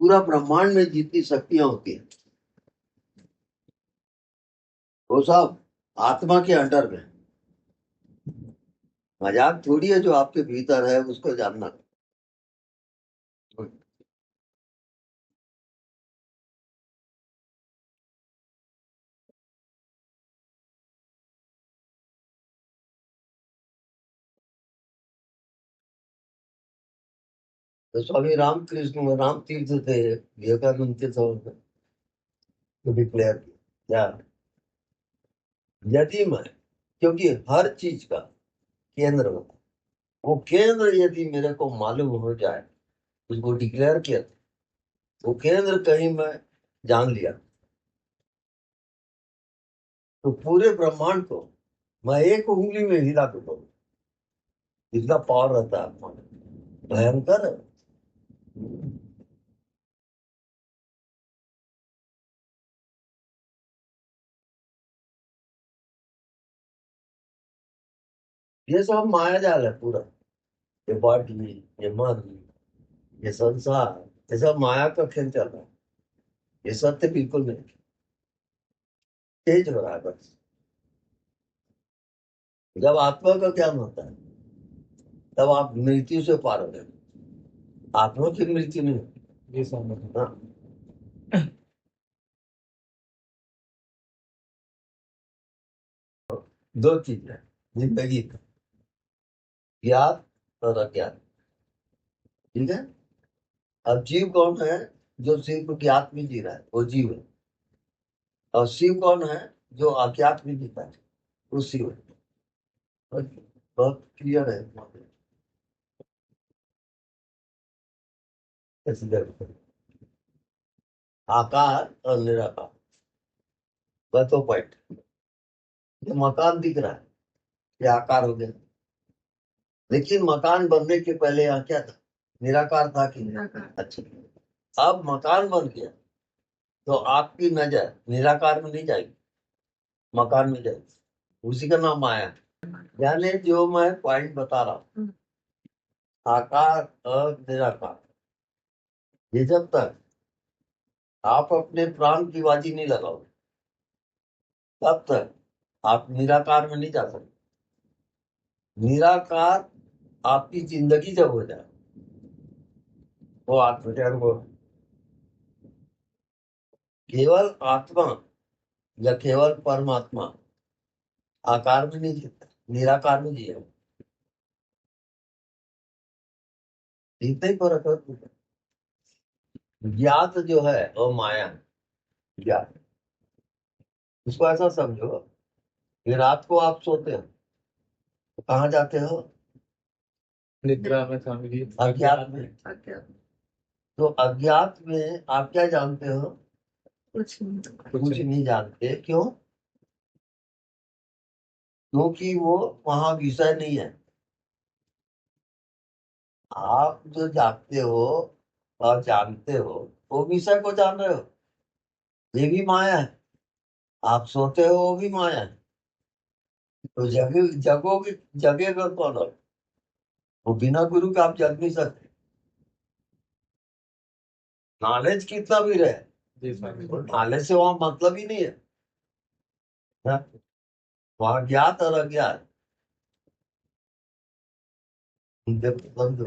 पूरा ब्रह्मांड में जितनी शक्तियां होती हैं वो सब आत्मा के अंडर में। मजाक थोड़ी है, जो आपके भीतर है उसको जानना। तो स्वामी रामकृष्ण राम तीर्थ थे, विवेकानंद के समय में तो डिक्लेयर किया क्या, यदि मैं, क्योंकि हर चीज का केंद्र होता है, वो केंद्र यदि मेरे को मालूम हो जाए, उसको डिक्लेयर किया, वो केंद्र कहीं मैं जान लिया, तो पूरे ब्रह्मांड को मैं एक उंगली में हिला दूंगा। इसका पावर रहता है आत्मा में, भयंकर है। ये सब माया जाल है पूरा, ये बॉडी, ये मन, ये संसार, ये सब माया का खेल चल रहा है। ये सत्य बिल्कुल नहीं, तेज हो रहा है बस। जब आत्मा का ज्ञान होता है तब आप मृत्यु से पार हो जाए। आत्मा की मृत्यु नहीं होती। ये समझ हाँ। दो चीज है जिंदगी में, ज्ञात और अज्ञात। ठीक है। अब जीव कौन है? जो सिर्फ ज्ञात में जी रहा है वो जीव है। और शिव कौन है? जो अज्ञात में जीता है वो शिव है। बहुत बहुत क्लियर है। ऐसे देखो, आकार और निराकार, बस तो पॉइंट। ये मकान दिख रहा है, ये आकार हो गया। लेकिन मकान बनने के पहले यहाँ क्या था? निराकार था कि नहीं? अच्छा, अब मकान बन गया तो आपकी नजर निराकार में नहीं जाएगी, मकान में जाएगी। उसी का नाम माया है। यानी जो मैं पॉइंट बता रहा हूँ, आकार और निराकार, ये जब तक आप अपने प्राण की बाजी नहीं लगाओ तब तक आप निराकार में नहीं जा सकते। निराकार आपकी जिंदगी जब हो जाए वो आत्मज्ञान हो। केवल आत्मा या केवल परमात्मा आकार में नहीं जीता, निराकार में जिए। इतना ही फर्क है। ज्ञात जो है वो माया है। ज्ञात, उसको ऐसा समझो कि रात को आप सोते हो तो कहाँ जाते हो? निद्रा में स्वामी जी, अज्ञात में। तो अज्ञात में आप क्या जानते हो? कुछ नहीं जानते। क्यों? क्योंकि वो वहां विषय नहीं है। आप जो जानते हो और जानते हो वो विषय को जान रहे हो, ये भी माया है। आप सोते हो वो भी माया है। तो जगोगे, जगेगा कौन? और वो बिना गुरु के आप जग नहीं सकते। नॉलेज कितना भी रहे, जी स्वामी जी। नॉलेज से वहां मतलब ही नहीं है ना? वहां ज्ञात और अज्ञात उनके समझो।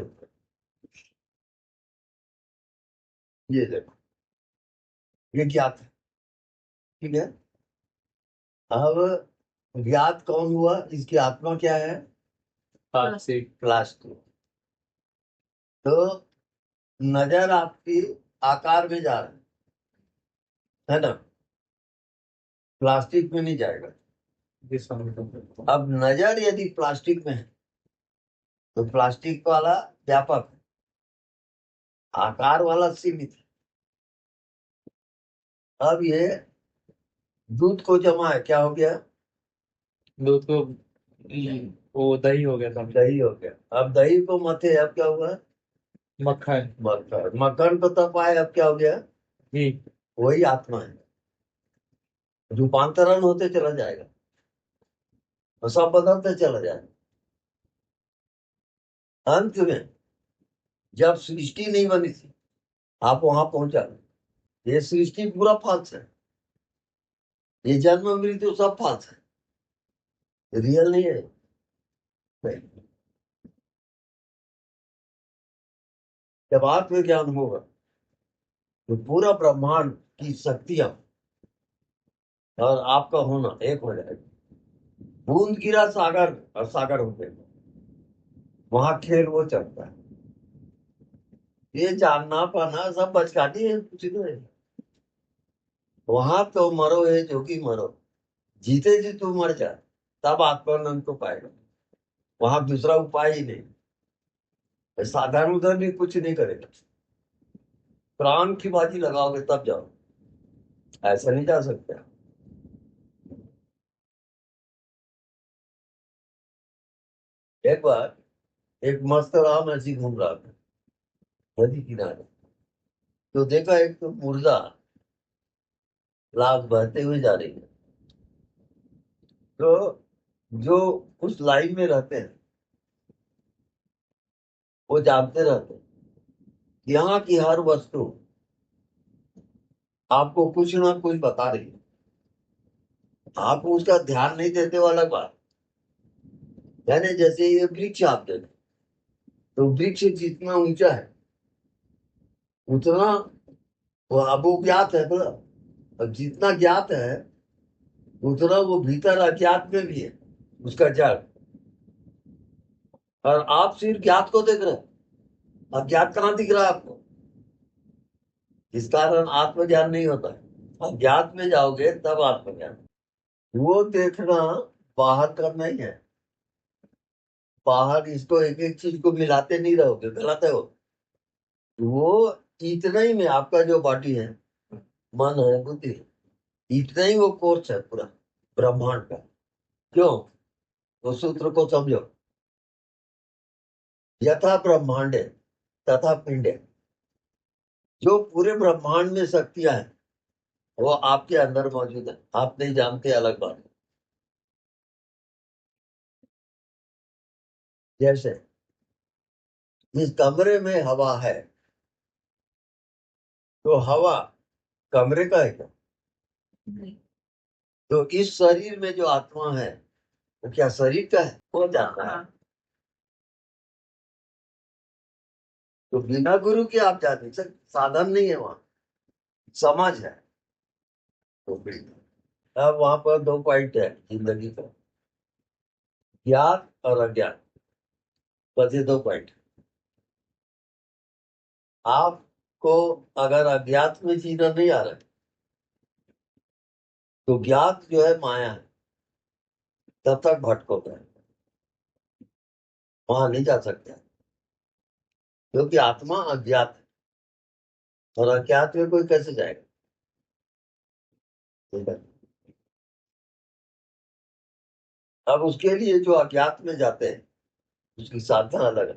ये देखो, ये ज्ञात है। ठीक है। अब ज्ञात कौन हुआ? इसकी आत्मा क्या है? प्लास्टिक। प्लास्टिक। तो नजर आपकी आकार में जा रही है ना, प्लास्टिक में नहीं जाएगा। जी स्वामी जी। अब नजर यदि प्लास्टिक में है तो प्लास्टिक वाला व्यापक है, आकार वाला सीमित है। अब ये दूध को जमा है, क्या हो गया? दूध को वो दही हो गया स्वामी। दही हो गया। अब दही को मथे, अब क्या हुआ? मक्खन। मक्खन। मक्खन को तपाए, अब क्या हो गया? घी। वही आत्मा है। रूपांतरण होते चला जाएगा और सब बदलते चला जाएगा। अंत में जब सृष्टि नहीं बनी थी आप वहां पहुंचा। ये सृष्टि पूरा फाल्स है, ये जन्म मृत्यु सब फाल्स है, रियल नहीं है। नहीं। जब आत्मज्ञान होगा तो पूरा ब्रह्मांड की शक्तियां और आपका होना एक हो जाएगा। बूंद गिरा सागर और सागर हो गए, वहां खेल वो चलता है। ये जानना पाना सब बचकाती है, कुछ नहीं। वहां तो मरो है जो कि मरो, जीते जी तू मर जा, तब आत्मानंद को पाएगा। वहां दूसरा उपाय ही नहीं। साधारण उधर भी कुछ नहीं करेगा, प्राण की बाजी लगाओगे तब जाओ, ऐसा नहीं जा सकता। एक बार एक मस्त राम ऐसी घूम रहा था नदी किनारे, तो देखा एक तो मुर्दा लाश बहते हुए जा रही है। तो जो उस लाइन में रहते हैं वो जानते रहते हैं कि यहाँ की हर वस्तु आपको कुछ ना कुछ बता रही है। आप उसका ध्यान नहीं देते वो अलग बात। यानी जैसे ये वृक्ष आप देखें, तो वृक्ष जितना ऊंचा है उतना वो अब वो ज्ञात है बोला, और जितना ज्ञात है उतना वो भीतर अज्ञात में भी है, उसका जड़। और आप सिर्फ ज्ञात को देख रहे हैं, अज्ञात कहाँ दिख रहा है आपको? इस कारण आत्मज्ञान नहीं होता है। अज्ञात में जाओगे तब आत्मज्ञान। वो देखना बाहर का नहीं है, बाहर इसको एक एक चीज को मिलाते नहीं रहोगे, गलत है वो इतना ही में आपका जो बॉडी है, मन है, बुद्धि है, इतना ही वो कोर्स है पूरा ब्रह्मांड का। क्यों? वो सूत्र को समझो, यथा ब्रह्मांडे तथा पिंडे। जो पूरे ब्रह्मांड में शक्तियां हैं वो आपके अंदर मौजूद है, आप नहीं जानते, अलग बात है। जैसे इस कमरे में हवा है, तो हवा कमरे का है क्या? नहीं। तो इस शरीर में जो आत्मा है वो क्या शरीर का है? वो जानता है। हाँ। तो बिना गुरु के आप जान नहीं सकते, साधन नहीं है वहां, समझ है। तो फिर अब वहां पर दो पॉइंट है जिंदगी का, ज्ञात और अज्ञात। बस ये दो पॉइंट। आपको अगर अज्ञात में जीना नहीं आ रहा है तो ज्ञात जो है माया है, तब तक भटकोता है, वहां नहीं जा सकता, क्योंकि आत्मा अज्ञात है और अज्ञात में कोई कैसे जाएगा? ठीक है? अब उसके लिए जो अज्ञात में जाते हैं उसकी साधना अलग है।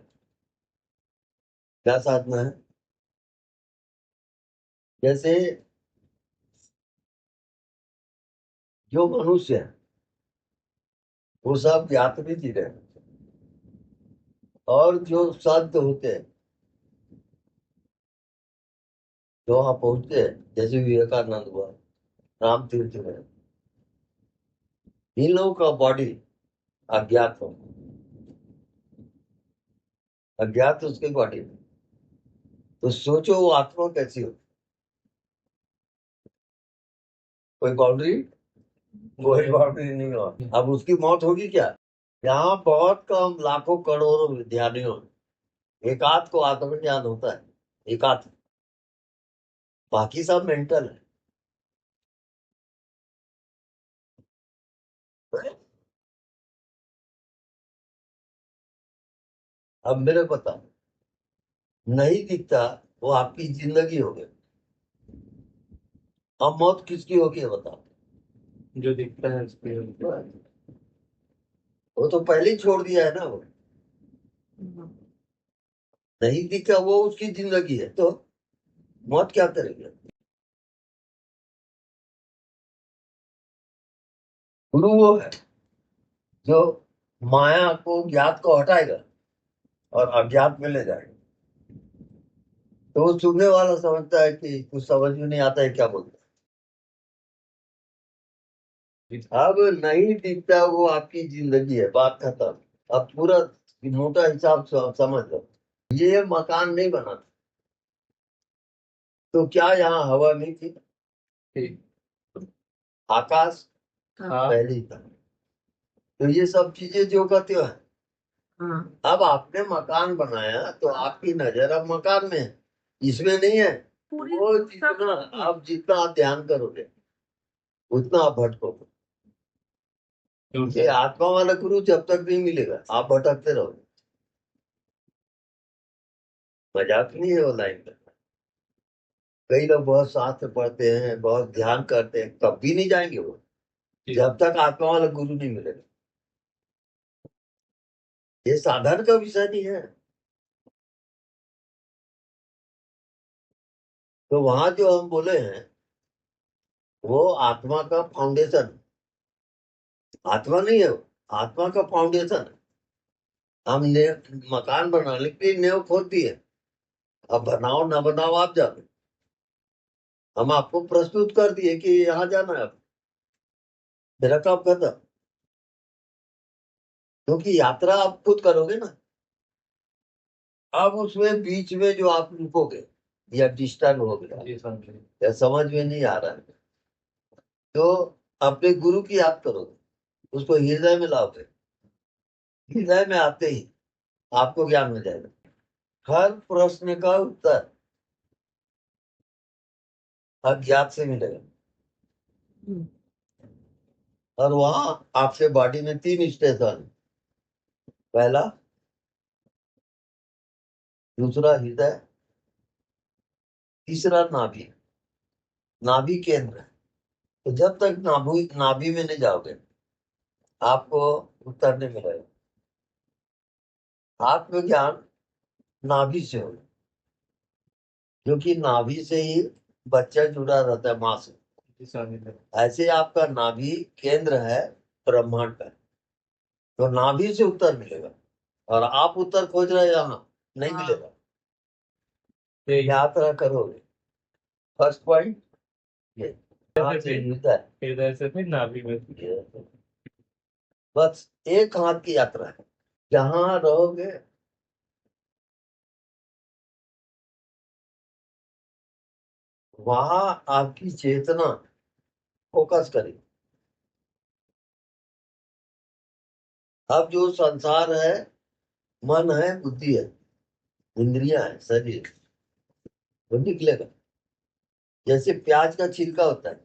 क्या साधना है? जैसे जो मनुष्य है वो सब ज्ञात में जी रहे हैं, और जो संत होते हैं जो वहां पहुंचते हैं, जैसे विवेकानंद हुआ, राम तीर्थ हुए, इन लोगों का बॉडी अज्ञात हो, अज्ञात उसकी बॉडी में। तो सोचो वो आत्मा कैसी हो? कोई बाउंड्री? कोई बाउंड्री नहीं हो। अब उसकी मौत होगी क्या? यहाँ बहुत कम लाखों करोड़ों विद्यार्थियों में एक आध को आत्मज्ञान होता है, एक आध, बाकी सब मेंटल है। अब मेरे पता नहीं दिखता, वो आपकी जिंदगी हो गई। अब मौत किसकी होगी ये बताओ? जो दिखता है उसकी। वो तो पहले ही छोड़ दिया है ना, वो नहीं दिखा, वो उसकी जिंदगी है, तो मौत क्या करेगी? गुरु वो है जो माया को ज्ञात को हटाएगा और अज्ञात में ले जाएगा। तो वो सुनने वाला समझता है कि कुछ समझ में नहीं आता है क्या बोलता है। अब नहीं दिखता वो आपकी जिंदगी है, बात खत्म। अब पूरा मोटा हिसाब समझ लो। ये मकान नहीं बना था, तो क्या यहाँ हवा नहीं थी? ठीक। आकाश हाँ। पहले ही था। तो ये सब चीजें जो कहते हो है। हाँ अब आपने मकान बनाया तो आपकी नजर अब मकान में है, इसमें नहीं है। पूरी वो सब जितना आप जितना आप ध्यान करोगे उतना आप भटकोगे। ये आत्मा वाला गुरु जब तक नहीं मिलेगा आप भटकते रहोगे। मजाक नहीं है वो लाइन का। कई लोग बहुत शास्त्र पढ़ते हैं, बहुत ध्यान करते हैं, कभी नहीं जाएंगे वो जब तक आत्मा वाला गुरु नहीं मिलेगा। ये साधन का विषय नहीं है। तो वहां जो हम बोले हैं वो आत्मा का फाउंडेशन, आत्मा नहीं है वो, आत्मा का फाउंडेशन है। हमने मकान बनाने के लिए नींव खोद दी है, अब बनाओ ना बनाओ आप जानो। हम आपको प्रस्तुत कर दिए कि यहाँ जाना है, अब मेरा काम खत्म। क्योंकि यात्रा आप खुद करोगे ना। अब उसमें बीच में जो आप रुकोगे या डिस्टर्ब हो गया या समझ में नहीं आ रहा है, तो अपने गुरु की याद करोगे, उसको हृदय में लाओगे। हृदय में आते ही आपको ज्ञान हो जाएगा। हर प्रश्न का उत्तर अज्ञात से मिलेगा। और वहां आपके बॉडी में 3 स्टेशन है। पहला, दूसरा हृदय, तीसरा नाभि। नाभि केंद्र। तो जब तक नाभि नाभि में नहीं जाओगे आपको उत्तर नहीं मिलेगा। आत्मज्ञान नाभि से हो, क्योंकि नाभि से ही बच्चा जुड़ा रहता है माँ से। ऐसे आपका नाभि केंद्र है ब्रह्मांड का। तो नाभि से उत्तर मिलेगा। और आप उत्तर खोज रहे हैं यहाँ, नहीं हाँ। मिलेगा। यात्रा करोगे। फर्स्ट पॉइंट ये, यहाँ से हृदय, हृदय से फिर नाभि में। बस एक हाथ की यात्रा है। जहाँ रहोगे वहां आपकी चेतना फोकस करेगी। अब जो संसार है, मन है, बुद्धि है, इंद्रियां है, शरीर, वो निकलेगा। जैसे प्याज का छिलका होता है,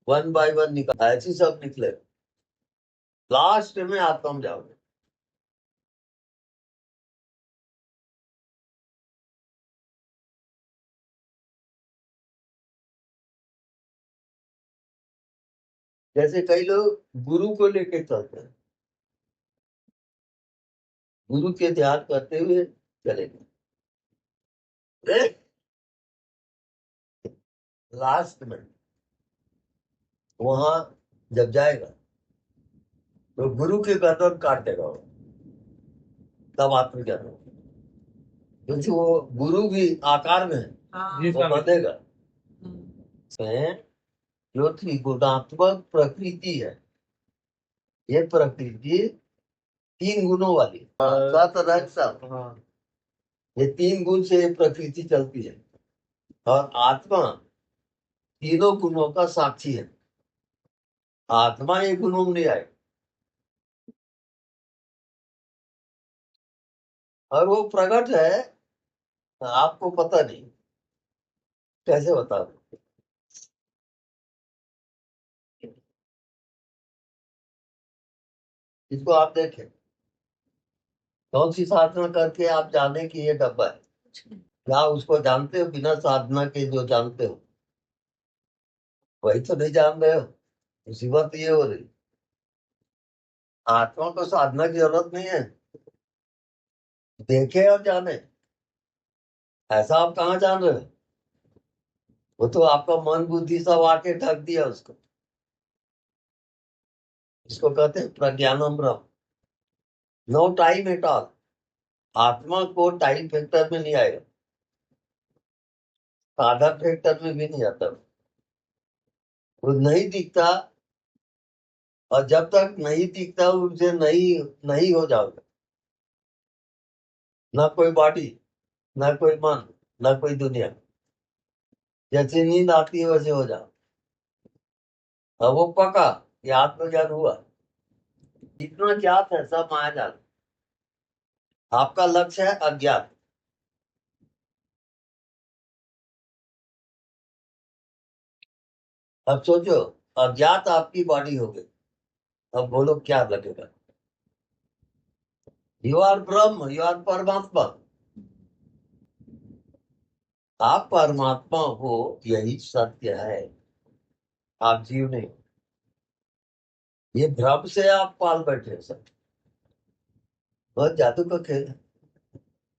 1 बाय 1 निकल, ऐसी सब निकलेगा। लास्ट में आप कम जाओगे। जैसे कई लोग गुरु को लेके चलते हैं, गुरु के ध्यान करते हुए चलेंगे। लास्ट में वहां जब जाएगा तो गुरु के गर्दन काट देगा वो, तब आत्मज्ञान होगा। क्योंकि वो गुरु भी आकार में है, हाँ वो बंधेगा। हम्म, में जो त्रिगुणात्मक प्रकृति है, ये प्रकृति 3 गुणों वाली सत रज सत, ये 3 गुण से ये प्रकृति चलती है। और आत्मा तीनों गुणों का साक्षी है। आत्मा ये गुणों में नहीं आए। और वो प्रकट है, आपको पता नहीं। कैसे बता दो? इसको आप देखें, कौन सी साधना करके आप जाने कि ये डब्बा है? क्या उसको जानते हो बिना साधना के? जो जानते हो वही तो नहीं जान रहे हो। मुसीबत ये हो रही। आत्मा को साधना की जरूरत नहीं है, देखे और जाने। ऐसा आप कहाँ जान रहे हो? वो तो आपका मन बुद्धि सब आके ढक दिया उसको। इसको कहते हैं प्रज्ञानम ब्रह्म। No time at all. आत्मा को टाइम फैक्टर में नहीं आएगा। आधा ट्रैक्टर में भी नहीं आता, वो नहीं दिखता। और जब तक नहीं दिखता उसे नहीं नहीं हो जाओगे। ना कोई बॉडी, ना कोई मन, ना कोई दुनिया। जैसे नींद आती है वैसे हो जाओ। अब वो पका, ये आत्मज्ञान हुआ। इतना ज्ञात है सब मायाजाल। आपका लक्ष्य है अज्ञात। अब सोचो, अज्ञात आपकी बॉडी हो गई। अब बोलो क्या लगेगा? You are Brahma, you are परमात्मा। आप परमात्मा हो, यही सत्य है। आप जीव नहीं। ये भ्रम से आप पाल बैठे सब। बहुत जादू का खेल है।